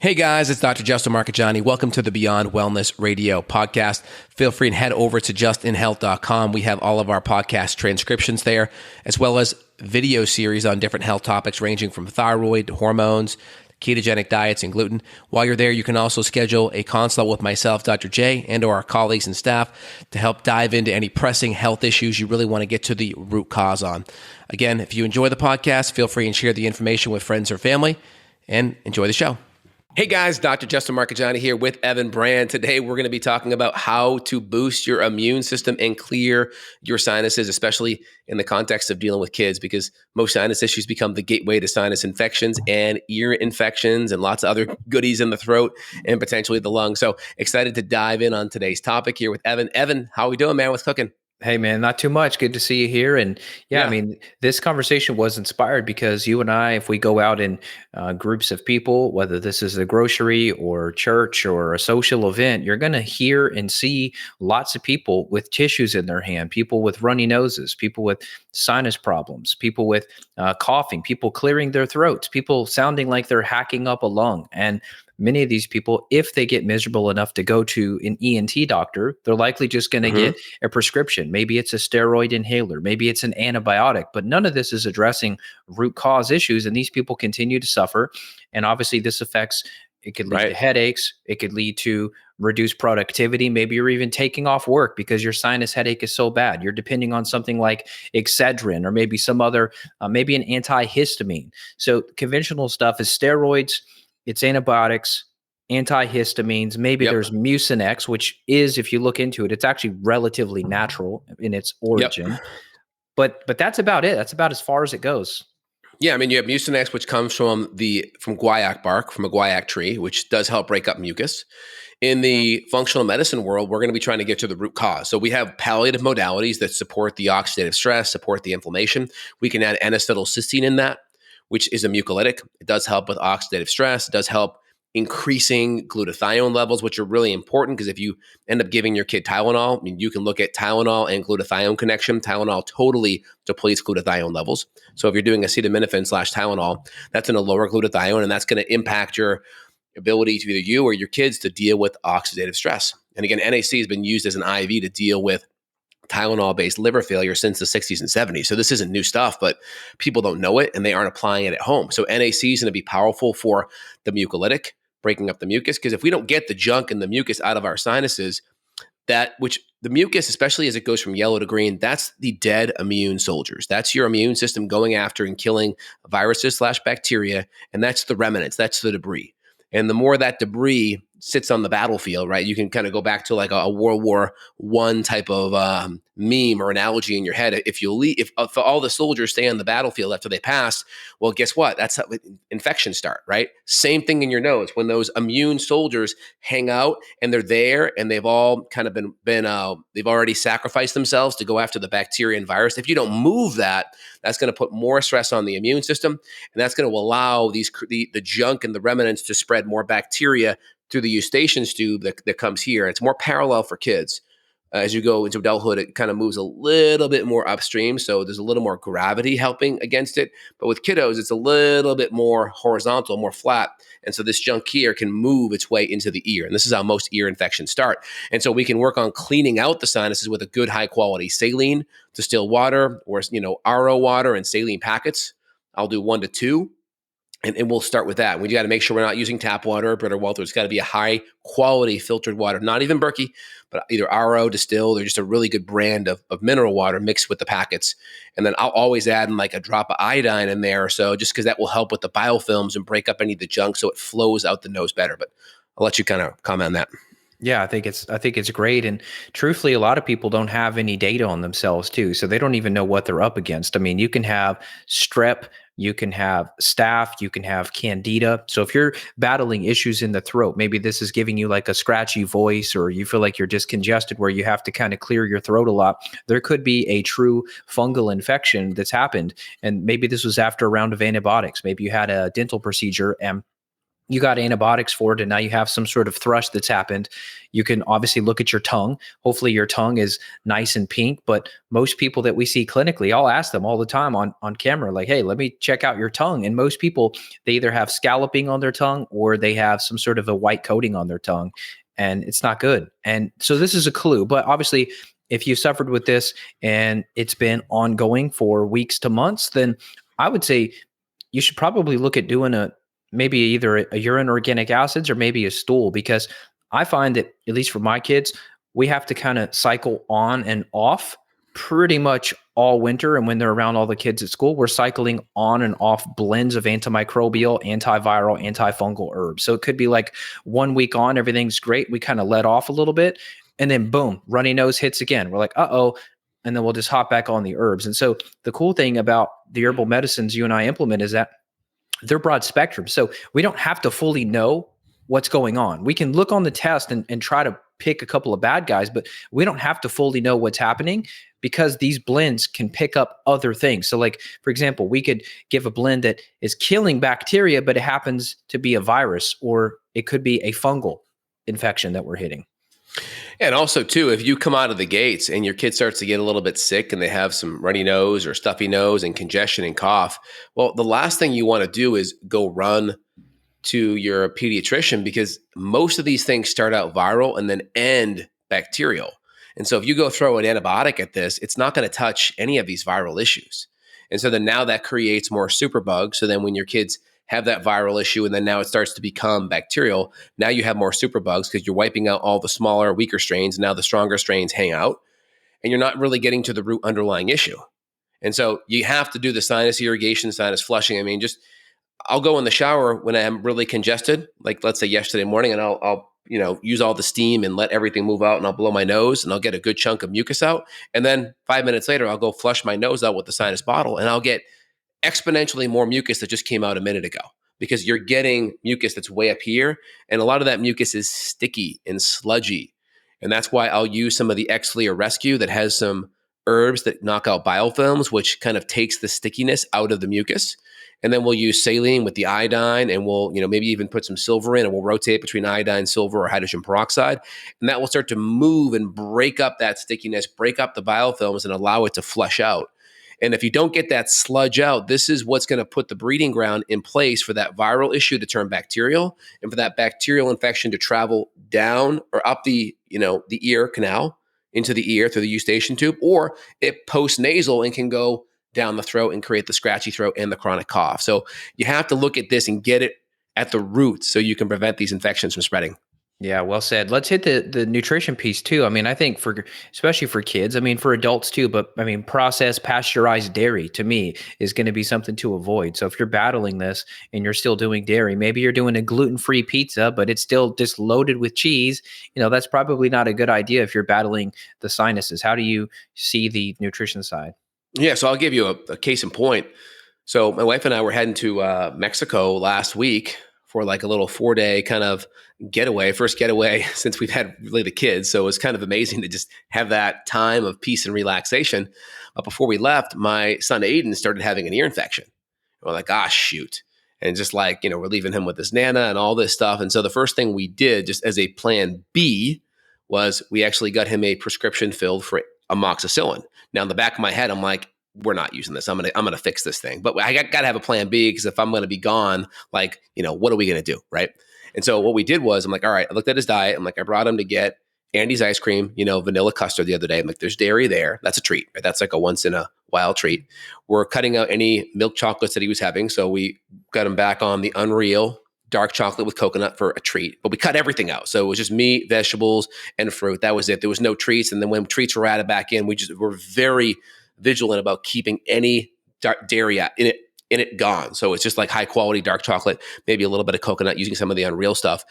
Hey guys, it's Dr. Justin Marchegiani. Welcome to the Beyond Wellness Radio podcast. Feel free and head over to justinhealth.com. We have all of our podcast transcriptions there, as well as video series on different health topics ranging from thyroid to hormones, ketogenic diets, and gluten. While you're there, you can also schedule a consult with myself, Dr. J, and or our colleagues and staff to help dive into any pressing health issues you really want to get to the root cause on. Again, if you enjoy the podcast, feel free and share the information with friends or family, and enjoy the show. Hey guys, Dr. Justin Marchegiani here with Evan Brand. Today we're going to be talking about how to boost your immune system and clear your sinuses, especially in the context of dealing with kids, because most sinus issues become the gateway to sinus infections and ear infections and lots of other goodies in the throat and potentially the lungs. So excited to dive in on today's topic here with Evan. Evan, how are we doing, man? What's cooking? Hey man, not too much. Good to see you here. And I mean, this conversation was inspired because you and I, if we go out in groups of people, whether this is a grocery or church or a social event, you're going to hear and see lots of people with tissues in their hand, people with runny noses, people with sinus problems, people with coughing, people clearing their throats, people sounding like they're hacking up a lung. And many of these people, if they get miserable enough to go to an ENT doctor, they're likely just going to get a prescription. Maybe it's a steroid inhaler, maybe it's an antibiotic, but none of this is addressing root cause issues. And these people continue to suffer. And obviously this affects, it could lead to headaches. It could lead to reduced productivity. Maybe you're even taking off work because your sinus headache is so bad. You're depending on something like Excedrin or maybe some other, maybe an antihistamine. So conventional stuff is steroids, it's antibiotics, antihistamines, maybe there's Mucinex, which is, if you look into it, it's actually relatively natural in its origin. But that's about it. That's about as far as it goes. Yeah, I mean, you have Mucinex, which comes from guaiac bark, from a guaiac tree, which does help break up mucus. In the functional medicine world, we're going to be trying to get to the root cause. So we have palliative modalities that support the oxidative stress, support the inflammation. We can add N-acetylcysteine in that, which is a mucolytic. It does help with oxidative stress. It does help increasing glutathione levels, which are really important because if you end up giving your kid Tylenol, I mean, you can look at Tylenol and glutathione connection. Tylenol totally depletes glutathione levels. So if you're doing acetaminophen / Tylenol, that's going to lower glutathione, and that's going to impact your ability to either you or your kids to deal with oxidative stress. And again, NAC has been used as an IV to deal with Tylenol-based liver failure since the 60s and 70s. So this isn't new stuff, but people don't know it and they aren't applying it at home. So NAC is going to be powerful for the mucolytic, breaking up the mucus, because if we don't get the junk and the mucus out of our sinuses, which the mucus, especially as it goes from yellow to green, that's the dead immune soldiers. That's your immune system going after and killing viruses / bacteria, and that's the remnants, that's the debris. And the more that debris sits on the battlefield, right? You can kind of go back to like a World War I type of meme or analogy in your head. If all the soldiers stay on the battlefield after they pass, well, guess what? That's how infections start, right? Same thing in your nose. When those immune soldiers hang out and they're there and they've all kind of been they've already sacrificed themselves to go after the bacteria and virus. If you don't move that, that's going to put more stress on the immune system, and that's going to allow the junk and the remnants to spread more bacteria through the eustachian tube that comes here. It's more parallel for kids. As you go into adulthood, it kind of moves a little bit more upstream. So there's a little more gravity helping against it. But with kiddos, it's a little bit more horizontal, more flat. And so this junk here can move its way into the ear. And this is how most ear infections start. And so we can work on cleaning out the sinuses with a good high quality saline, distilled water, or RO water and saline packets. I'll do 1 to 2. And we'll start with that. We got to make sure we're not using tap water or Brita Welter. It's got to be a high quality filtered water, not even Berkey, but either RO, distilled, or just a really good brand of mineral water mixed with the packets. And then I'll always add in like a drop of iodine in there. So just because that will help with the biofilms and break up any of the junk so it flows out the nose better. But I'll let you kind of comment on that. Yeah, I think it's great. And truthfully, a lot of people don't have any data on themselves too. So they don't even know what they're up against. I mean, you can have strep, you can have staph, you can have candida. So if you're battling issues in the throat, maybe this is giving you like a scratchy voice, or you feel like you're just congested where you have to kind of clear your throat a lot. There could be a true fungal infection that's happened. And maybe this was after a round of antibiotics. Maybe you had a dental procedure and you got antibiotics for it, and now you have some sort of thrush that's happened. You can obviously look at your tongue. Hopefully your tongue is nice and pink, but most people that we see clinically, I'll ask them all the time on camera, like, hey, let me check out your tongue. And most people, they either have scalloping on their tongue or they have some sort of a white coating on their tongue, and it's not good. And so this is a clue, but obviously if you suffered with this and it's been ongoing for weeks to months, then I would say you should probably look at doing maybe either a urine organic acids or maybe a stool, because I find that, at least for my kids, we have to kind of cycle on and off pretty much all winter. And when they're around all the kids at school, we're cycling on and off blends of antimicrobial, antiviral, antifungal herbs. So it could be like 1 week on, everything's great. We kind of let off a little bit, and then boom, runny nose hits again. We're like, uh-oh. And then we'll just hop back on the herbs. And so the cool thing about the herbal medicines you and I implement is that they're broad spectrum. So we don't have to fully know what's going on. We can look on the test and try to pick a couple of bad guys, but we don't have to fully know what's happening, because these blends can pick up other things. So like, for example, we could give a blend that is killing bacteria, but it happens to be a virus, or it could be a fungal infection that we're hitting. And also, too, if you come out of the gates and your kid starts to get a little bit sick and they have some runny nose or stuffy nose and congestion and cough, well, the last thing you want to do is go run to your pediatrician, because most of these things start out viral and then end bacterial. And so if you go throw an antibiotic at this, it's not going to touch any of these viral issues. And so then now that creates more superbugs. So then when your kids have that viral issue and then now it starts to become bacterial, now you have more superbugs because you're wiping out all the smaller, weaker strains. Now the stronger strains hang out, and you're not really getting to the root underlying issue. And so you have to do the sinus irrigation, sinus flushing. I mean, I'll go in the shower when I'm really congested, like let's say yesterday morning, and I'll use all the steam and let everything move out, and I'll blow my nose and I'll get a good chunk of mucus out. And then 5 minutes later, I'll go flush my nose out with the sinus bottle, and I'll get exponentially more mucus that just came out a minute ago, because you're getting mucus that's way up here. And a lot of that mucus is sticky and sludgy. And that's why I'll use some of the Xlear Rescue that has some herbs that knock out biofilms, which kind of takes the stickiness out of the mucus. And then we'll use saline with the iodine, and we'll, maybe even put some silver in, and we'll rotate between iodine, silver, or hydrogen peroxide. And that will start to move and break up that stickiness, break up the biofilms, and allow it to flush out. And if you don't get that sludge out, this is what's going to put the breeding ground in place for that viral issue to turn bacterial, and for that bacterial infection to travel down or up the ear canal into the ear through the eustachian tube, or it post-nasal and can go down the throat and create the scratchy throat and the chronic cough. So you have to look at this and get it at the root so you can prevent these infections from spreading. Yeah, well said. Let's hit the nutrition piece too. I mean, I think especially for kids, I mean, for adults too, but I mean, processed pasteurized dairy to me is going to be something to avoid. So if you're battling this and you're still doing dairy, maybe you're doing a gluten-free pizza, but it's still just loaded with cheese, that's probably not a good idea if you're battling the sinuses. How do you see the nutrition side? Yeah, so I'll give you a case in point. So my wife and I were heading to Mexico last week for like a little 4-day kind of first getaway since we've had really the kids. So it was kind of amazing to just have that time of peace and relaxation. But before we left, my son Aiden started having an ear infection. We're like, ah, shoot. And just like, we're leaving him with his Nana and all this stuff. And so the first thing we did, just as a plan B, was we actually got him a prescription filled for amoxicillin. Now in the back of my head, I'm like, we're not using this. I'm gonna fix this thing. But I got to have a plan B, because if I'm gonna be gone, like, what are we gonna do, right? And so what we did was, I'm like, all right, I looked at his diet. I'm like, I brought him to get Andy's ice cream, vanilla custard the other day. I'm like, there's dairy there. That's a treat, right? That's like a once in a while treat. We're cutting out any milk chocolates that he was having. So we got him back on the Unreal dark chocolate with coconut for a treat, but we cut everything out. So it was just meat, vegetables, and fruit. That was it. There was no treats. And then when treats were added back in, we're very vigilant about keeping any dairy in it gone. So it's just like high quality dark chocolate, maybe a little bit of coconut, using some of the Unreal stuff.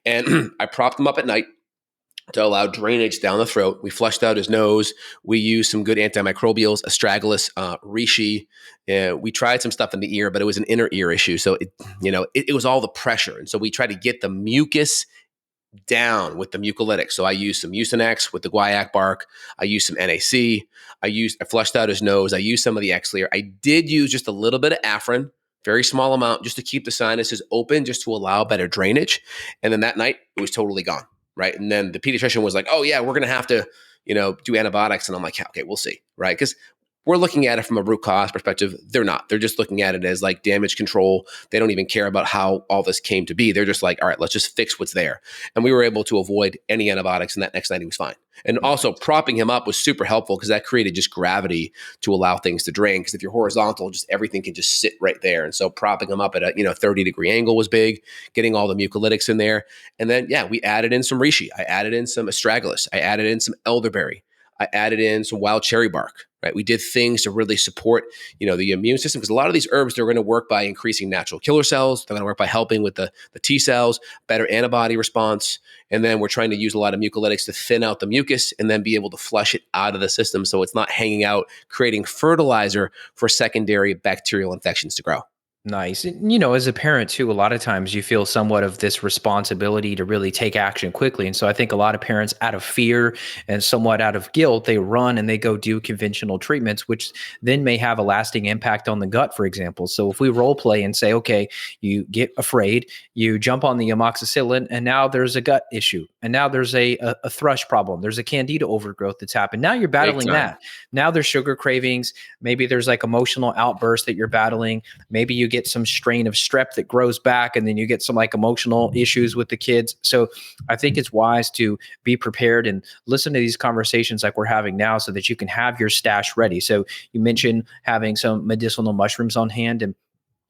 And I propped him up at night to allow drainage down the throat. We flushed out his nose. We used some good antimicrobials, astragalus, reishi. We tried some stuff in the ear, but it was an inner ear issue. So it was all the pressure. And so we tried to get the mucus down with the mucolytics. So I used some Mucinex with the guaiac bark. I used some NAC. I flushed out his nose. I used some of the Xlear. I did use just a little bit of Afrin very small amount, just to keep the sinuses open, just to allow better drainage. And then that night it was totally gone. Right. And then the pediatrician was like, oh yeah, we're going to have to, do antibiotics. And I'm like, yeah, okay, we'll see. Right. Because we're looking at it from a root cause perspective. They're not. They're just looking at it as like damage control. They don't even care about how all this came to be. They're just like, all right, let's just fix what's there. And we were able to avoid any antibiotics. And that next night he was fine. And also propping him up was super helpful because that created just gravity to allow things to drain. Because if you're horizontal, just everything can just sit right there. And so propping him up at a 30-degree angle was big, getting all the mucolytics in there. And then, we added in some reishi. I added in some astragalus. I added in some elderberry. I added in some wild cherry bark, right? We did things to really support, the immune system, because a lot of these herbs, they're going to work by increasing natural killer cells. They're going to work by helping with the T cells, better antibody response. And then we're trying to use a lot of mucolytics to thin out the mucus and then be able to flush it out of the system so it's not hanging out, creating fertilizer for secondary bacterial infections to grow. Nice. And, as a parent too, a lot of times you feel somewhat of this responsibility to really take action quickly. And so I think a lot of parents, out of fear and somewhat out of guilt, they run and they go do conventional treatments, which then may have a lasting impact on the gut, for example. So if we role play and say, okay, you get afraid, you jump on the amoxicillin, and now there's a gut issue. And now there's a thrush problem. There's a candida overgrowth that's happened. Now you're battling that. Now there's sugar cravings. Maybe there's like emotional outbursts that you're battling. Maybe you get some strain of strep that grows back, and then you get some like emotional issues with the kids. So I think it's wise to be prepared and listen to these conversations like we're having now so that you can have your stash ready. So you mentioned having some medicinal mushrooms on hand, and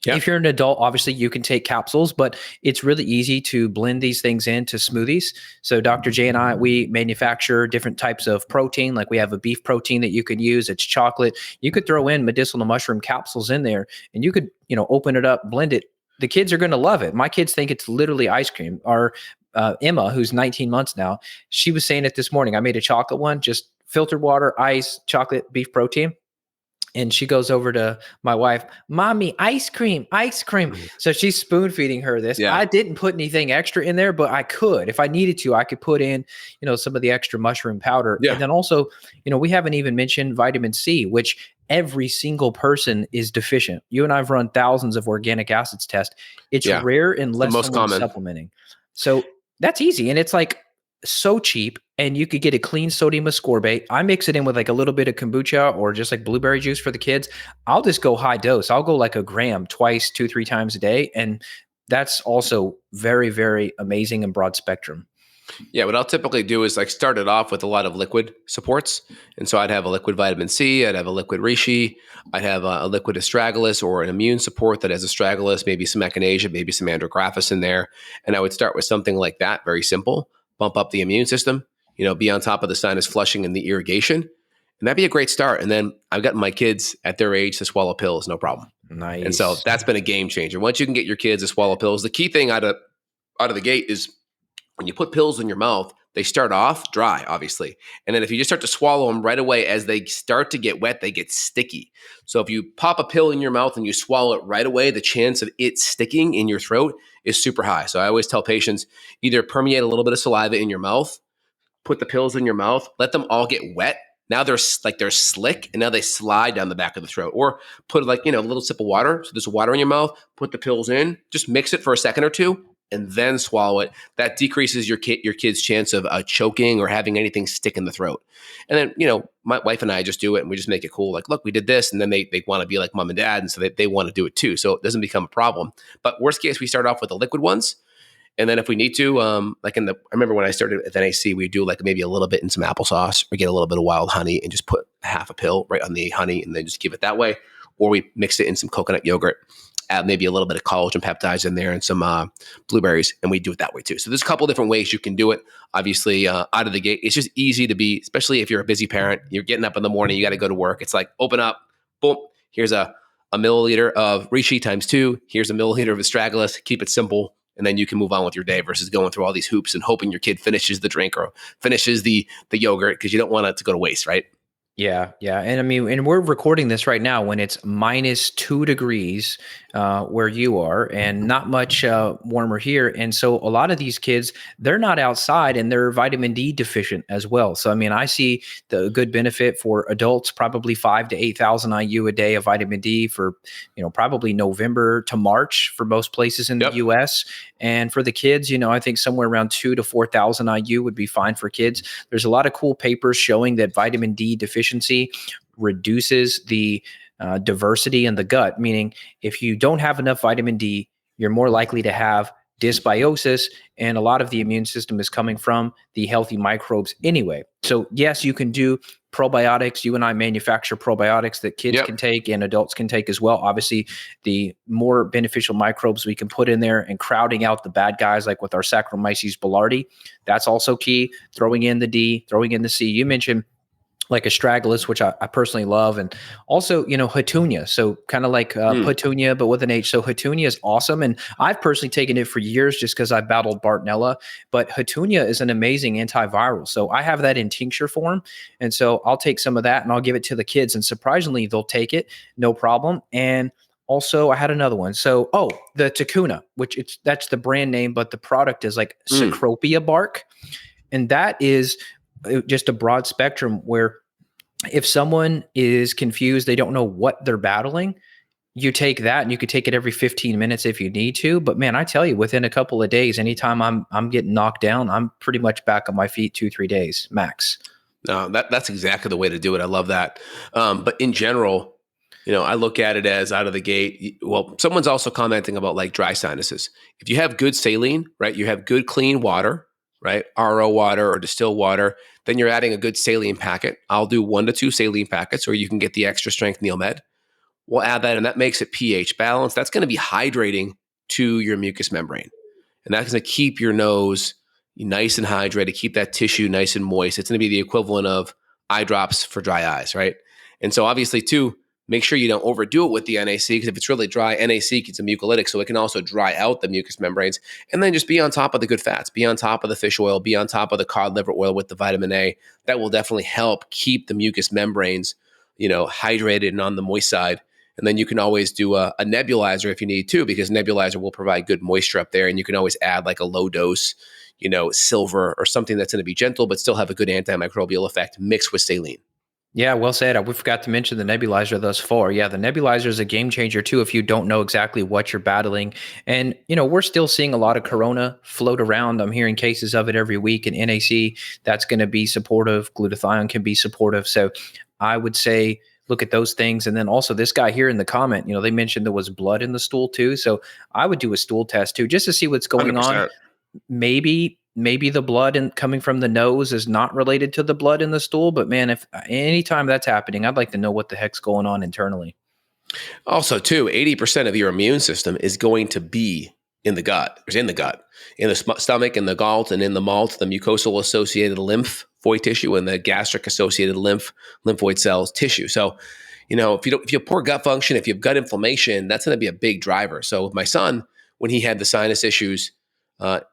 if you're an adult, obviously you can take capsules, but it's really easy to blend these things into smoothies. So Dr. J and I, we manufacture different types of protein. Like we have a beef protein that you can use. It's chocolate. You could throw in medicinal mushroom capsules in there, and you could, open it up, blend it. The kids are going to love it. My kids think it's literally ice cream. Our Emma, who's 19 months now, she was saying it this morning. I made a chocolate one, just filtered water, ice, chocolate, beef protein. And she goes over to my wife, Mommy, ice cream, ice cream. So she's spoon feeding her this. I didn't put anything extra in there, but I could. If I needed to, I could put in, some of the extra mushroom powder. And then also, we haven't even mentioned vitamin C, which every single person is deficient. You and I've run thousands of organic acids tests. It's rare unless someone's supplementing. So that's easy. And it's like so cheap, and you could get a clean sodium ascorbate. I mix it in with like a little bit of kombucha or just like blueberry juice for the kids. I'll just go high dose. I'll go like a gram twice, 2-3 times a day. And that's also very, very amazing and broad spectrum. Yeah, what I'll typically do is like start it off with a lot of liquid supports. And so I'd have a liquid vitamin C, I'd have a liquid reishi, I'd have a liquid astragalus or an immune support that has astragalus, maybe some echinacea, maybe some andrographis in there. And I would start with something like that, very simple, bump up the immune system, be on top of the sinus flushing and the irrigation. And that'd be a great start. And then I've gotten my kids at their age to swallow pills, no problem. Nice. And so that's been a game changer. Once you can get your kids to swallow pills, the key thing out of the gate is when you put pills in your mouth, they start off dry, obviously. And then if you just start to swallow them right away, as they start to get wet, they get sticky. So if you pop a pill in your mouth and you swallow it right away, the chance of it sticking in your throat is super high. So I always tell patients, either permeate a little bit of saliva in your mouth, put the pills in your mouth, let them all get wet. Now they're slick, and now they slide down the back of the throat. Or put a little sip of water. So there's water in your mouth, put the pills in, just mix it for a second or two, and then swallow it. That decreases your kid's chance of choking or having anything stick in the throat. And then, my wife and I just do it, and we just make it cool. Like, look, we did this. And then they want to be like mom and dad. And so they want to do it too. So it doesn't become a problem. But worst case, we start off with the liquid ones. And then if we need to, I remember when I started at NAC, we do like maybe a little bit in some applesauce, or get a little bit of wild honey and just put half a pill right on the honey and then just give it that way. Or we mix it in some coconut yogurt, add maybe a little bit of collagen peptides in there and some blueberries, and we do it that way too. So there's a couple different ways you can do it. Obviously, out of the gate, it's just easy to be, especially if you're a busy parent, you're getting up in the morning, you got to go to work. It's like, open up, boom, here's a milliliter of reishi times 2. Here's a milliliter of astragalus. Keep it simple. And then you can move on with your day versus going through all these hoops and hoping your kid finishes the drink or finishes the yogurt, because you don't want it to go to waste, right? Yeah. Yeah. And I mean, and we're recording this right now when it's -2 degrees where you are, and not much warmer here. And so a lot of these kids, they're not outside and they're vitamin D deficient as well. So, I mean, I see the good benefit for adults, probably 5 to 8,000 IU a day of vitamin D for, probably November to March for most places in the Yep. US. And for the kids, I think somewhere around 2 to 4,000 IU would be fine for kids. There's a lot of cool papers showing that vitamin D deficiency reduces the diversity in the gut, meaning if you don't have enough vitamin D, you're more likely to have dysbiosis, and a lot of the immune system is coming from the healthy microbes anyway. So yes, you can do probiotics. You and I manufacture probiotics that kids Yep. can take and adults can take as well. Obviously, the more beneficial microbes we can put in there and crowding out the bad guys, like with our Saccharomyces boulardii, that's also key. Throwing in the D, throwing in the C. You mentioned like astragalus, which I personally love, and also Hatunia. So kind of like Petunia, but with an H. So Hatunia is awesome, and I've personally taken it for years just because I battled Bartonella. But Hatunia is an amazing antiviral. So I have that in tincture form, and so I'll take some of that and I'll give it to the kids, and surprisingly they'll take it, no problem. And also, I had another one. So, the Takuna, that's the brand name, but the product is like Cecropia bark, and that is just a broad spectrum where if someone is confused, they don't know what they're battling, you take that and you could take it every 15 minutes if you need to. But man, I tell you, within a couple of days, anytime I'm getting knocked down, I'm pretty much back on my feet 2-3 days max. No, that's exactly the way to do it. I love that. But in general, I look at it as out of the gate. Well, someone's also commenting about like dry sinuses. If you have good saline, right, you have good clean water, right, RO water or distilled water, then you're adding a good saline packet. I'll do 1 to 2 saline packets, or you can get the extra strength Neomed. We'll add that, and that makes it pH balanced. That's going to be hydrating to your mucous membrane, and that's going to keep your nose nice and hydrated, keep that tissue nice and moist. It's going to be the equivalent of eye drops for dry eyes, right? And so obviously, too, make sc you don't overdo it with the NaC, because if it's really dry, NaC is a mucolytic, so it can also dry out the mucous membranes. And then just be on top of the good fats, be on top of the fish oil, be on top of the cod liver oil with the vitamin A. That will definitely help keep the mucous membranes, hydrated and on the moist side. And then you can always do a nebulizer if you need to, because nebulizer will provide good moisture up there. And you can always add like a low dose, silver or something that's going to be gentle, but still have a good antimicrobial effect mixed with saline. Yeah, well said. We forgot to mention the nebulizer thus far. Yeah, the nebulizer is a game changer too if you don't know exactly what you're battling. And, we're still seeing a lot of corona float around. I'm hearing cases of it every week, and NaC, that's going to be supportive. Glutathione can be supportive. So I would say look at those things. And then also this guy here in the comment, they mentioned there was blood in the stool too. So I would do a stool test too, just to see what's going 100%. on. Maybe the blood coming from the nose is not related to the blood in the stool, but man, if anytime that's happening, I'd like to know what the heck's going on internally. Also, too, 80% of your immune system is going to be in the gut, in the stomach, in the gall, and in the malt, the mucosal associated lymphoid tissue, and the gastric associated lymphoid cells tissue. So, if you have poor gut function, if you have gut inflammation, that's going to be a big driver. So, with my son, when he had the sinus issues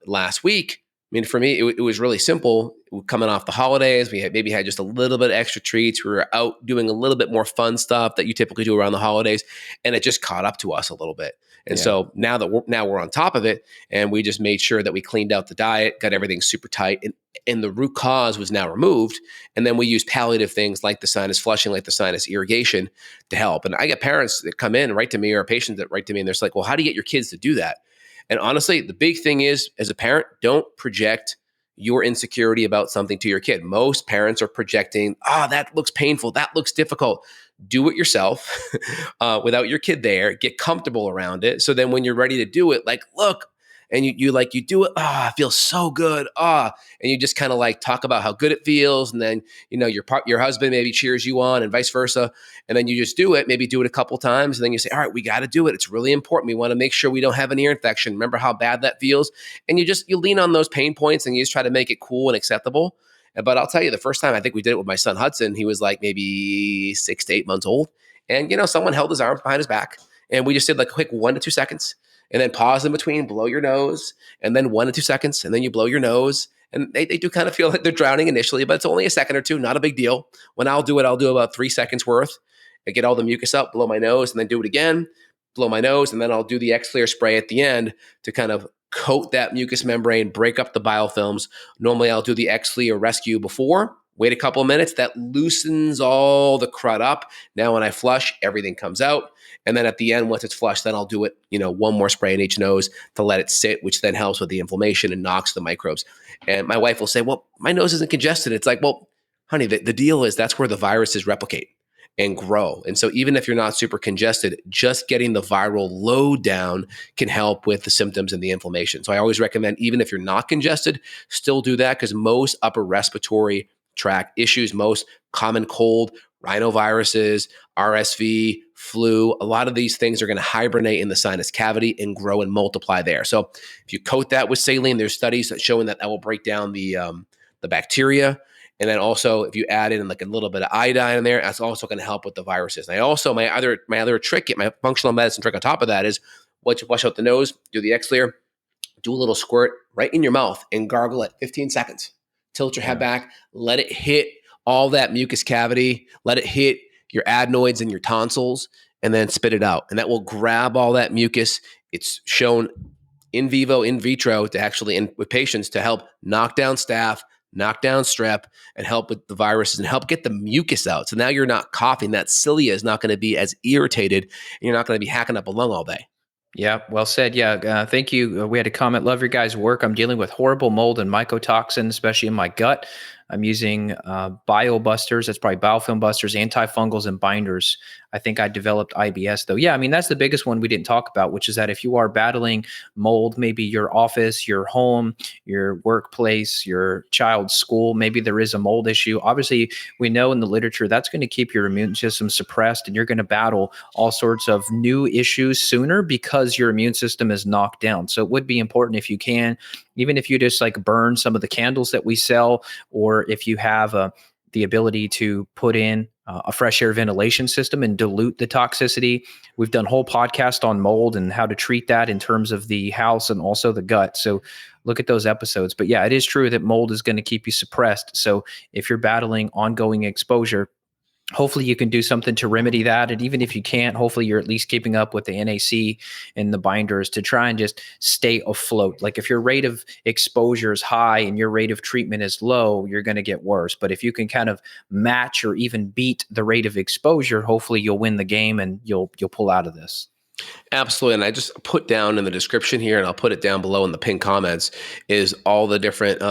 last week, for me, it was really simple. Coming off the holidays, we maybe had just a little bit extra treats. We were out doing a little bit more fun stuff that you typically do around the holidays, and it just caught up to us a little bit. And so now we're on top of it, and we just made sure that we cleaned out the diet, got everything super tight, and the root cause was now removed. And then we use palliative things like the sinus flushing, like the sinus irrigation to help. And I get parents that come in and write to me, or patients that write to me, and they're like, well, how do you get your kids to do that? And honestly, the big thing is, as a parent, don't project your insecurity about something to your kid. Most parents are projecting, that looks painful, that looks difficult. Do it yourself without your kid there. Get comfortable around it. So then when you're ready to do it, like, look, and you do it. It feels so good. And you just kind of like talk about how good it feels. And then, your husband maybe cheers you on, and vice versa. And then you just do it, maybe do it a couple times. And then you say, all right, we got to do it. It's really important. We want to make sure we don't have an ear infection. Remember how bad that feels? And you lean on those pain points, and you just try to make it cool and acceptable. But I'll tell you, the first time I think we did it with my son Hudson, he was like maybe 6 to 8 months old. And, someone held his arms behind his back, and we just did like a quick 1 to 2 seconds. And then pause in between, blow your nose, and then 1 to 2 seconds, and then you blow your nose. And they do kind of feel like they're drowning initially, but it's only a second or two, not a big deal. When I'll do it, I'll do about 3 seconds worth. I get all the mucus up, blow my nose, and then do it again. blow my nose, and then I'll do the X-Clear spray at the end to kind of coat that mucous membrane, break up the biofilms. Normally, I'll do the X-Clear rescue before, wait a couple of minutes. That loosens all the crud up. Now, when I flush, everything comes out. And then at the end, once it's flushed, then I'll do it, one more spray in each nose to let it sit, which then helps with the inflammation and knocks the microbes. And my wife will say, well, my nose isn't congested. It's like, well, honey, the deal is that's where the viruses replicate and grow. And so even if you're not super congested, just getting the viral load down can help with the symptoms and the inflammation. So I always recommend, even if you're not congested, still do that, because most upper respiratory tract issues, most common cold, rhinoviruses, RSV, flu, a lot of these things are going to hibernate in the sinus cavity and grow and multiply there. So if you coat that with saline, there's studies that showing that will break down the bacteria. And then also, if you add in like a little bit of iodine in there, that's also going to help with the viruses. And I also, my other trick, my functional medicine trick on top of that is, once you flush out the nose, do the X-Clear, do a little squirt right in your mouth and gargle it 15 seconds. Tilt your head back, let it hit all that mucus cavity, let it hit your adenoids and your tonsils, and then spit it out. And that will grab all that mucus. It's shown in vivo, in vitro, to actually, with patients, to help knock down staph, knock down strep, and help with the viruses and help get the mucus out. So now you're not coughing. That cilia is not going to be as irritated, and you're not going to be hacking up a lung all day. Yeah, well said. Yeah, thank you. We had a comment. Love your guys' work. I'm dealing with horrible mold and mycotoxin, especially in my gut. I'm using BioBusters. That's probably biofilm busters, antifungals, and binders. I think I developed IBS though. Yeah, I mean, that's the biggest one we didn't talk about, which is that if you are battling mold, maybe your office, your home, your workplace, your child's school, maybe there is a mold issue. Obviously, we know in the literature that's going to keep your immune system suppressed, and you're going to battle all sorts of new issues sooner because your immune system is knocked down. So it would be important, if you can, even if you just like burn some of the candles that we sell, or if you have the ability to put in a fresh air ventilation system and dilute the toxicity. We've done whole podcast on mold and how to treat that in terms of the house and also the gut. So look at those episodes. But yeah, it is true that mold is going to keep you suppressed. So if you're battling ongoing exposure, hopefully you can do something to remedy that. And even if you can't, hopefully you're at least keeping up with the NAC and the binders to try and just stay afloat. Like if your rate of exposure is high and your rate of treatment is low, you're going to get worse. But if you can kind of match or even beat the rate of exposure, hopefully you'll win the game and you'll pull out of this. Absolutely. And I just put down in the description here, and I'll put it down below in the pinned comments, is all the different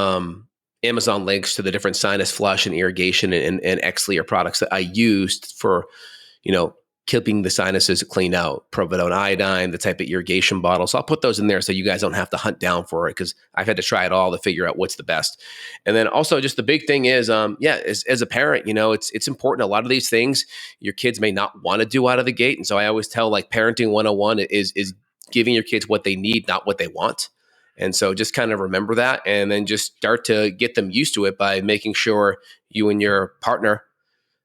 Amazon links to the different sinus flush and irrigation and X-Clear products that I used for, keeping the sinuses clean out, providone iodine, the type of irrigation bottles. So I'll put those in there so you guys don't have to hunt down for it, because I've had to try it all to figure out what's the best. And then also just the big thing is, as a parent, it's important. A lot of these things your kids may not want to do out of the gate. And so I always tell, like, parenting 101 is giving your kids what they need, not what they want. And so just kind of remember that, and then just start to get them used to it by making sure you and your partner,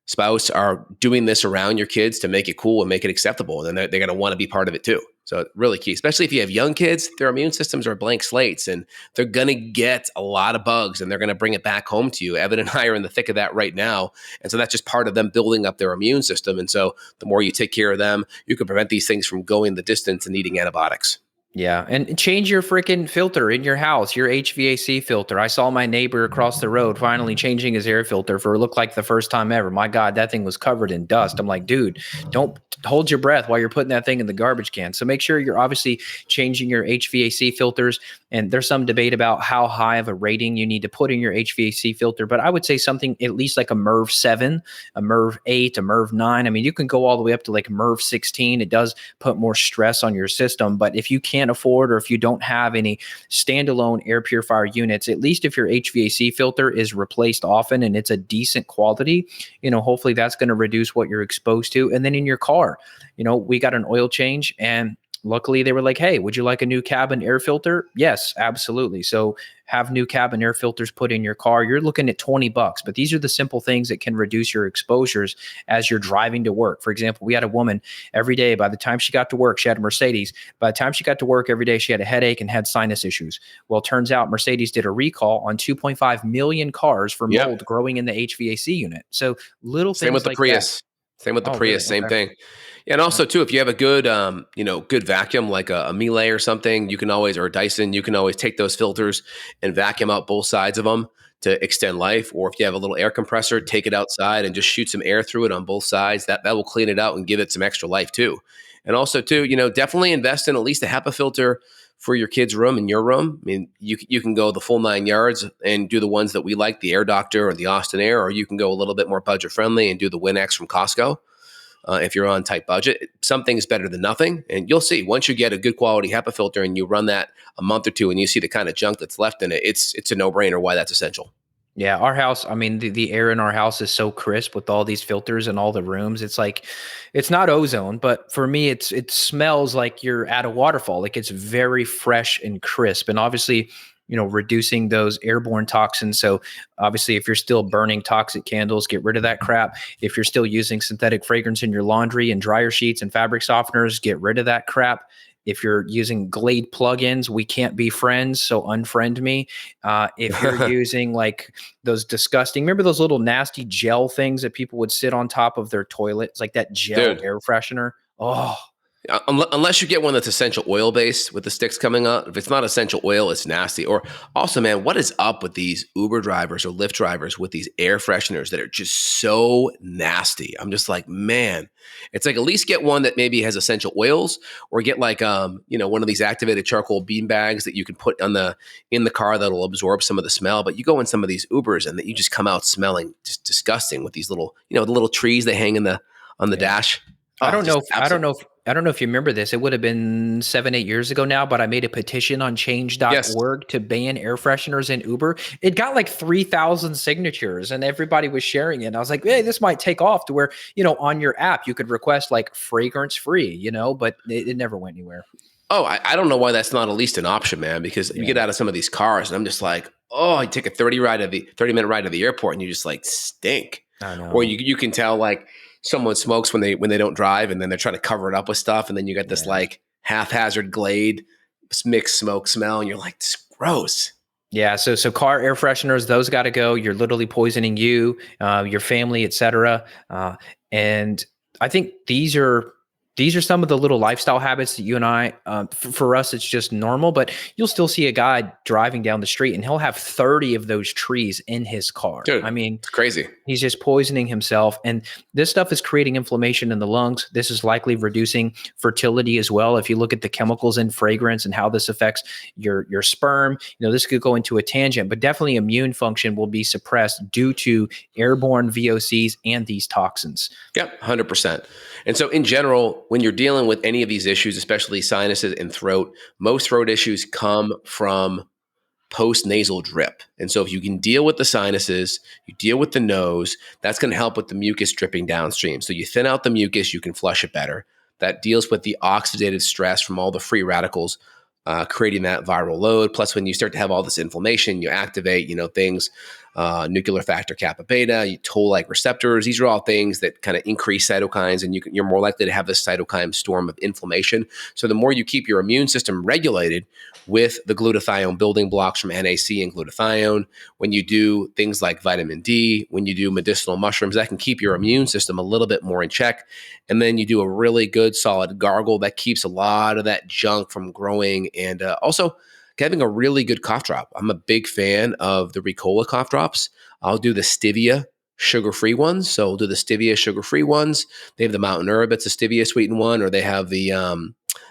spouse, are doing this around your kids to make it cool and make it acceptable. And then they're going to want to be part of it too. So really key, especially if you have young kids, their immune systems are blank slates, and they're going to get a lot of bugs, and they're going to bring it back home to you. Evan and I are in the thick of that right now. And so that's just part of them building up their immune system. And so the more you take care of them, you can prevent these things from going the distance and needing antibiotics. Yeah. And change your freaking filter in your house, your HVAC filter. I saw my neighbor across the road finally changing his air filter for it looked like the first time ever. My God, that thing was covered in dust. I'm like, dude, don't hold your breath while you're putting that thing in the garbage can. So make sure you're obviously changing your HVAC filters. And there's some debate about how high of a rating you need to put in your HVAC filter. But I would say something at least like a MERV 7, a MERV 8, a MERV 9. I mean, you can go all the way up to like MERV 16. It does put more stress on your system. But if you can't afford, or if you don't have any standalone air purifier units, at least if your HVAC filter is replaced often and it's a decent quality, hopefully that's going to reduce what you're exposed to. And then in your car, we got an oil change, and luckily they were like, hey, would you like a new cabin air filter? Yes, absolutely. So have new cabin air filters put in your car. You're looking at $20, but these are the simple things that can reduce your exposures as you're driving to work. For example, we had a woman every day, by the time she got to work, she had a Mercedes. By the time she got to work every day, she had a headache and had sinus issues. Well, it turns out Mercedes did a recall on 2.5 million cars for mold growing in the HVAC unit. So little things Same with the like Prius. that. Same with the Oh, really? Prius, same Okay. thing. Yeah, and Yeah. also too, if you have a good, good vacuum like a Miele or something, you can always, or a Dyson, you can always take those filters and vacuum out both sides of them to extend life. Or if you have a little air compressor, take it outside and just shoot some air through it on both sides. That will clean it out and give it some extra life too. And also too, definitely invest in at least a HEPA filter for your kid's room and your room. I mean, you can go the full 9 yards and do the ones that we like, the Air Doctor or the Austin Air, or you can go a little bit more budget friendly and do the WinX from Costco. If you're on tight budget, something is better than nothing. And you'll see once you get a good quality HEPA filter and you run that a month or two and you see the kind of junk that's left in it, it's a no brainer why that's essential. Yeah, our house, I mean, the air in our house is so crisp with all these filters in all the rooms. It's like it's not ozone, but for me it smells like you're at a waterfall. Like it's very fresh and crisp. And obviously, reducing those airborne toxins. So obviously if you're still burning toxic candles, get rid of that crap. If you're still using synthetic fragrance in your laundry and dryer sheets and fabric softeners, get rid of that crap. If you're using Glade plugins, we can't be friends, so unfriend me. If you're using like those disgusting, remember those little nasty gel things that people would sit on top of their toilets, like that gel Dude, air freshener? Oh, unless you get one that's essential oil based with the sticks coming out. If it's not essential oil, it's nasty. Or also, man, what is up with these Uber drivers or Lyft drivers with these air fresheners that are just so nasty? I'm just like, man, it's like at least get one that maybe has essential oils, or get like one of these activated charcoal bean bags that you can put on in the car that'll absorb some of the smell. But you go in some of these Ubers and that you just come out smelling just disgusting with these little, the little trees they hang on the yeah. dash. I Oh, don't know just if I don't absolutely. know if I don't know if you remember this. It would have been 7, 8 years ago now, but I made a petition on Yes. change.org to ban air fresheners in Uber. It got like 3,000 signatures and everybody was sharing it. And I was like, hey, this might take off to where, on your app, you could request like fragrance free, but it never went anywhere. Oh, I don't know why that's not at least an option, man, because you Yeah, get out of some of these cars and I'm just like, oh, I take a 30-minute ride to the airport and you just like stink. I Or know. you can tell like someone smokes when they don't drive and then they're trying to cover it up with stuff. And then you get this Yeah. like haphazard Glade mixed smoke smell and you're like, it's gross. Yeah, so car air fresheners, those got to go. You're literally poisoning you, your family, etc. And I think these are some of the little lifestyle habits that you and I, for us, it's just normal. But you'll still see a guy driving down the street, and he'll have 30 of those trees in his car. Dude, I mean, it's crazy. he's just poisoning himself. And this stuff is creating inflammation in the lungs. This is likely reducing fertility as well. If you look at the chemicals in fragrance and how this affects your sperm, this could go into a tangent, but definitely immune function will be suppressed due to airborne VOCs and these toxins. Yep, 100%. And so in general, when you're dealing with any of these issues, especially sinuses and throat, most throat issues come from post-nasal drip. And so if you can deal with the sinuses, you deal with the nose, that's going to help with the mucus dripping downstream. So you thin out the mucus, you can flush it better. That deals with the oxidative stress from all the free radicals, creating that viral load. Plus, when you start to have all this inflammation, you activate, things, nuclear factor kappa beta, toll-like receptors. These are all things that kind of increase cytokines, and you're more likely to have this cytokine storm of inflammation. So the more you keep your immune system regulated with the glutathione building blocks from NAC and glutathione, when you do things like vitamin D, when you do medicinal mushrooms, that can keep your immune system a little bit more in check. And then you do a really good solid gargle that keeps a lot of that junk from growing. And also having a really good cough drop. I'm a big fan of the Ricola cough drops. I'll do the stevia sugar-free ones. So I'll do the stevia sugar-free ones. They have the mountain herb. It's a stevia sweetened one, or they have the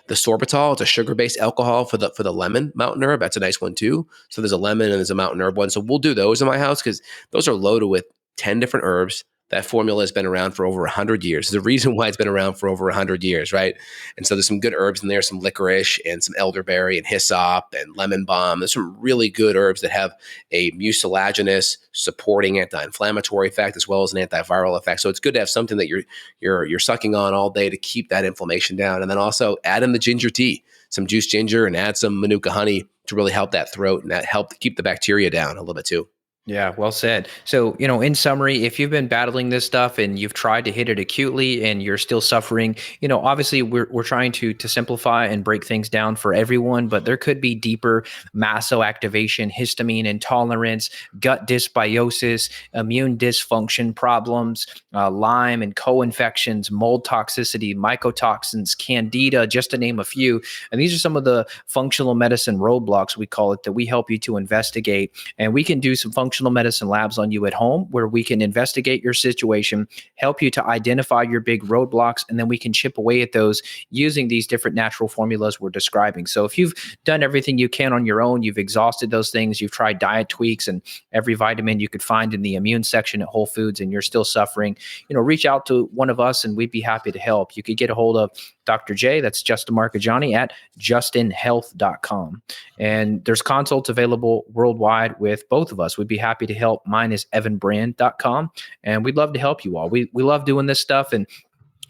sorbitol. It's a sugar-based alcohol for the lemon mountain herb. That's a nice one too. So there's a lemon and there's a mountain herb one. So we'll do those in my house because those are loaded with 10 different herbs. That formula has been around for over 100 years. There's a reason why it's been around for over 100 years, right? And so there's some good herbs in there, some licorice and some elderberry and hyssop and lemon balm. There's some really good herbs that have a mucilaginous supporting anti-inflammatory effect as well as an antiviral effect. So it's good to have something that you're sucking on all day to keep that inflammation down. And then also add in the ginger tea, some juiced ginger, and add some manuka honey to really help that throat and that help keep the bacteria down a little bit too. Yeah, well said. So, in summary, if you've been battling this stuff and you've tried to hit it acutely and you're still suffering, obviously we're trying to simplify and break things down for everyone, but there could be deeper mast cell activation, histamine intolerance, gut dysbiosis, immune dysfunction problems, Lyme and co-infections, mold toxicity, mycotoxins, candida, just to name a few. And these are some of the functional medicine roadblocks, we call it, that we help you to investigate. And we can do some functional medicine labs on you at home where we can investigate your situation, help you to identify your big roadblocks, and then we can chip away at those using these different natural formulas we're describing. So if you've done everything you can on your own, you've exhausted those things, you've tried diet tweaks and every vitamin you could find in the immune section at Whole Foods, and you're still suffering, reach out to one of us and we'd be happy to help. You could get a hold of Dr. J, that's Justin Marchegiani, at justinhealth.com. And there's consults available worldwide with both of us. We'd be happy to help. Mine is evanbrand.com. And we'd love to help you all. We love doing this stuff. And,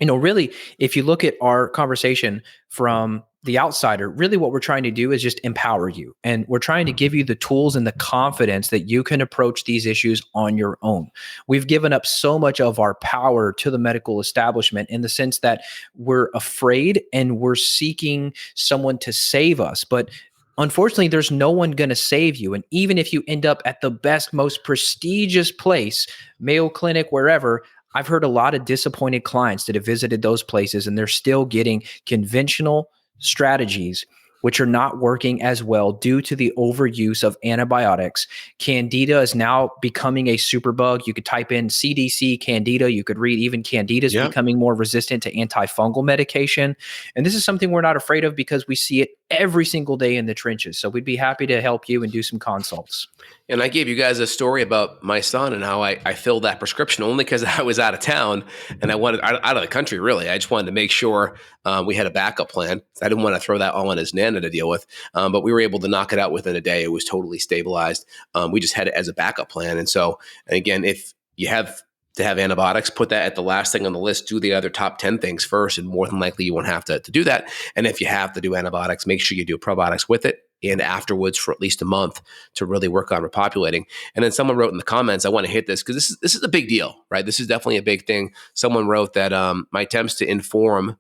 really, if you look at our conversation from the outsider, really what we're trying to do is just empower you. And we're trying to give you the tools and the confidence that you can approach these issues on your own. We've given up so much of our power to the medical establishment in the sense that we're afraid and we're seeking someone to save us. But unfortunately, there's no one going to save you. And even if you end up at the best, most prestigious place, Mayo Clinic, wherever, I've heard a lot of disappointed clients that have visited those places and they're still getting conventional strategies which are not working as well due to the overuse of antibiotics. Candida is now becoming a superbug. You could type in CDC Candida. You could read even Candida is becoming more resistant to antifungal medication. And this is something we're not afraid of because we see it every single day in the trenches. So we'd be happy to help you and do some consults. And I gave you guys a story about my son and how I filled that prescription only because I was out of town and I wanted out of the country, really. I just wanted to make sure we had a backup plan. I didn't want to throw that all on his Nana to deal with, but we were able to knock it out within a day. It was totally stabilized. We just had it as a backup plan. And so, and again, if you have to have antibiotics, put that at the last thing on the list, do the other top 10 things first, and more than likely you won't have to do that. And if you have to do antibiotics, make sure you do probiotics with it and afterwards for at least a month to really work on repopulating. And then someone wrote in the comments, I want to hit this because this is a big deal, right? This is definitely a big thing. Someone wrote that my attempts to inform,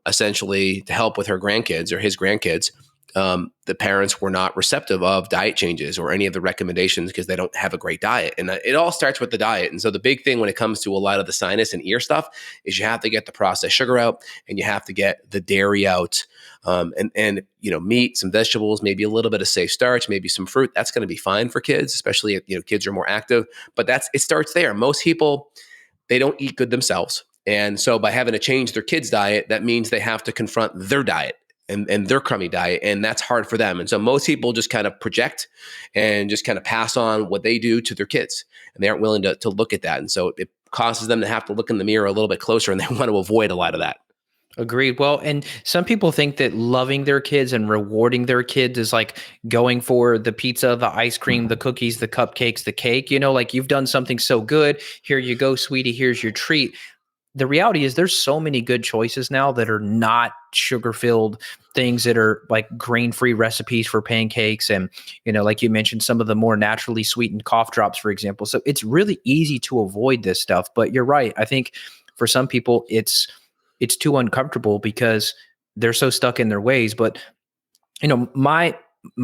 essentially to help with her grandkids or his grandkids, the parents were not receptive of diet changes or any of the recommendations because they don't have a great diet. And it all starts with the diet. And so the big thing when it comes to a lot of the sinus and ear stuff is you have to get the processed sugar out and you have to get the dairy out, and meat, some vegetables, maybe a little bit of safe starch, maybe some fruit. That's going to be fine for kids, especially if kids are more active. But it starts there. Most people, they don't eat good themselves. And so by having to change their kids' diet, that means they have to confront their diet and their crummy diet. And that's hard for them. And so most people just kind of project and just kind of pass on what they do to their kids. And they aren't willing to look at that. And so it causes them to have to look in the mirror a little bit closer, and they want to avoid a lot of that. Agreed. Well, and some people think that loving their kids and rewarding their kids is like going for the pizza, the ice cream, the cookies, the cupcakes, the cake, like you've done something so good. Here you go, sweetie. Here's your treat. The reality is there's so many good choices now that are not sugar-filled things, that are like grain-free recipes for pancakes. And, like you mentioned, some of the more naturally sweetened cough drops, for example. So it's really easy to avoid this stuff. But you're right. I think for some people, it's too uncomfortable because they're so stuck in their ways. But, my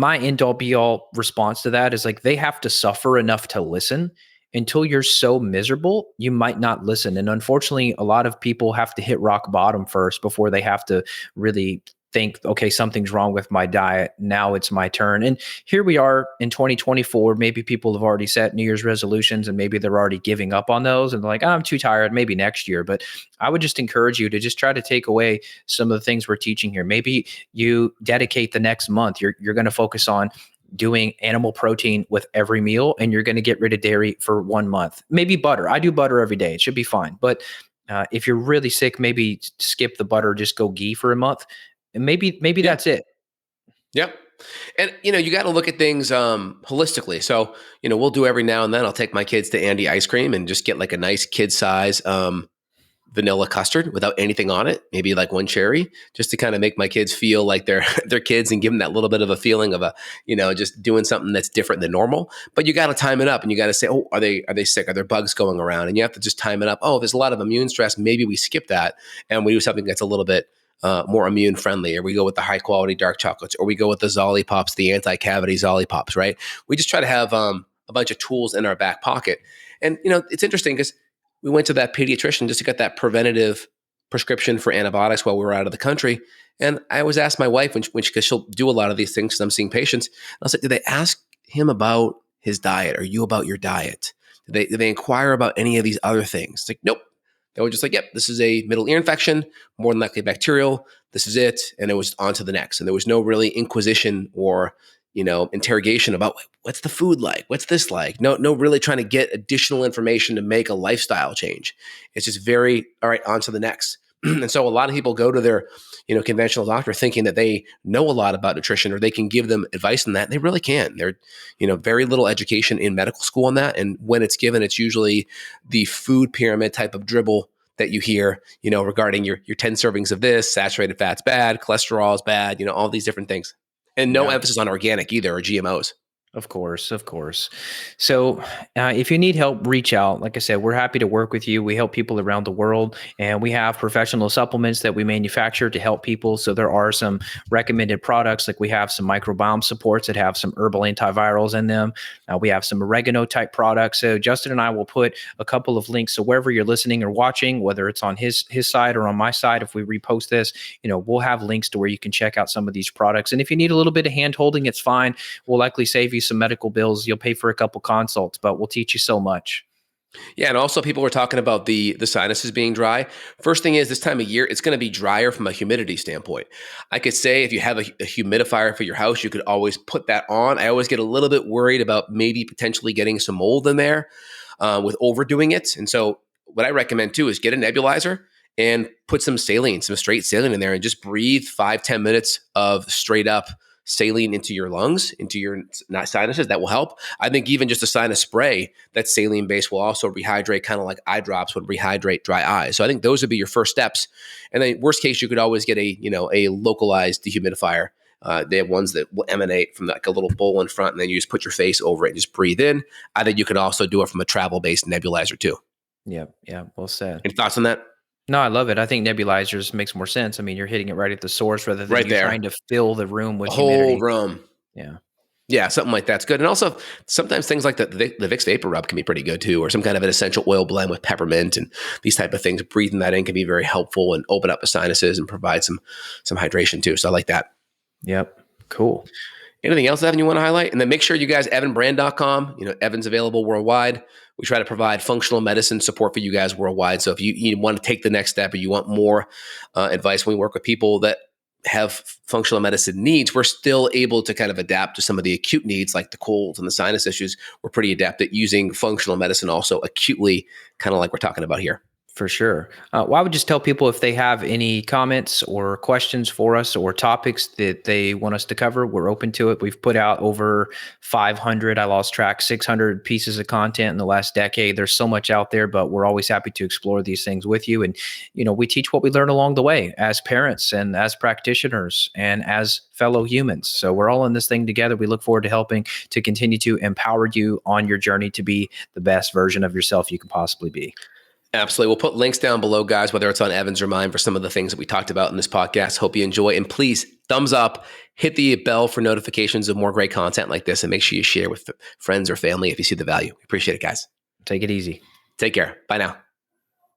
end all be all response to that is like, they have to suffer enough to listen. Until you're so miserable, you might not listen. And unfortunately, a lot of people have to hit rock bottom first before they have to really think, okay, something's wrong with my diet. Now it's my turn. And here we are in 2024. Maybe people have already set New Year's resolutions and maybe they're already giving up on those. And they're like, I'm too tired, maybe next year. But I would just encourage you to just try to take away some of the things we're teaching here. Maybe you dedicate the next month. You're going to focus on doing animal protein with every meal, and you're going to get rid of dairy for 1 month. Maybe butter. I do butter every day. It should be fine. But if you're really sick, maybe skip the butter, just go ghee for a month. And maybe that's it. Yep. And, you got to look at things holistically. So, we'll do every now and then, I'll take my kids to Andy ice cream and just get like a nice kid size vanilla custard without anything on it, maybe like one cherry, just to kind of make my kids feel like they're they're kids and give them that little bit of a feeling of just doing something that's different than normal. But you got to time it up, and you got to say, oh, are they sick? Are there bugs going around? And you have to just time it up. Oh, there's a lot of immune stress. Maybe we skip that and we do something that's a little bit more immune friendly, or we go with the high quality dark chocolates, or we go with the Zolly Pops, the anti-cavity Zolly Pops, right? We just try to have a bunch of tools in our back pocket. And, it's interesting because we went to that pediatrician just to get that preventative prescription for antibiotics while we were out of the country. And I always ask my wife because she'll do a lot of these things because I'm seeing patients. And I'll say, did they ask him about his diet or you about your diet? Did they inquire about any of these other things? It's like, nope. They were just like, yep, this is a middle ear infection, more than likely bacterial. This is it. And it was on to the next. And there was no really inquisition or interrogation about what's the food like? What's this like? No, really trying to get additional information to make a lifestyle change. It's just very, all right, on to the next. And so a lot of people go to their, conventional doctor thinking that they know a lot about nutrition or they can give them advice on that. And they really can. They're, very little education in medical school on that. And when it's given, it's usually the food pyramid type of dribble that you hear, regarding your 10 servings of this, saturated fat's bad, cholesterol is bad, all these different things. And no emphasis on organic either or GMOs. Of course. So if you need help, reach out. Like I said, we're happy to work with you. We help people around the world, and we have professional supplements that we manufacture to help people. So there are some recommended products, like we have some microbiome supports that have some herbal antivirals in them. We have some oregano type products. So Justin and I will put a couple of links. So wherever you're listening or watching, whether it's on his side or on my side, if we repost this, we'll have links to where you can check out some of these products. And if you need a little bit of hand holding, it's fine. We'll likely save you some medical bills. You'll pay for a couple consults, but we'll teach you so much. Yeah. And also people were talking about the sinuses being dry. First thing is, this time of year, it's going to be drier from a humidity standpoint. I could say if you have a humidifier for your house, you could always put that on. I always get a little bit worried about maybe potentially getting some mold in there with overdoing it. And so what I recommend too is get a nebulizer and put some straight saline in there, and just breathe 5-10 minutes of straight up saline into your lungs, into your sinuses. That will help. I think even just a sinus spray that's saline based will also rehydrate, kind of like eye drops would rehydrate dry eyes. So I think those would be your first steps. And then worst case, you could always get a localized dehumidifier. They have ones that will emanate from like a little bowl in front, and then you just put your face over it and just breathe in. I think you can also do it from a travel-based nebulizer too. Yeah. Well said. Any thoughts on that? No, I love it. I think nebulizers makes more sense. I mean, you're hitting it right at the source rather than you trying to fill the room with humidity. Whole room. Yeah, something like that's good. And also sometimes things like the Vicks Vapor Rub can be pretty good too, or some kind of an essential oil blend with peppermint and these type of things. Breathing that in can be very helpful and open up the sinuses and provide some hydration too. So I like that. Yep. Cool. Anything else, Evan, you want to highlight? And then make sure you guys, evanbrand.com, Evan's available worldwide. We try to provide functional medicine support for you guys worldwide. So if you want to take the next step or you want more advice, when we work with people that have functional medicine needs, we're still able to kind of adapt to some of the acute needs like the colds and the sinus issues. We're pretty adept at using functional medicine also acutely, kind of like we're talking about here. For sure. Well, I would just tell people if they have any comments or questions for us or topics that they want us to cover, we're open to it. We've put out over 500, I lost track, 600 pieces of content in the last decade. There's so much out there, but we're always happy to explore these things with you. And, we teach what we learn along the way as parents and as practitioners and as fellow humans. So we're all in this thing together. We look forward to helping to continue to empower you on your journey to be the best version of yourself you can possibly be. Absolutely. We'll put links down below, guys, whether it's on Evan's or mine, for some of the things that we talked about in this podcast. Hope you enjoy. And please, thumbs up, hit the bell for notifications of more great content like this, and make sure you share with friends or family if you see the value. We appreciate it, guys. Take it easy. Take care. Bye now.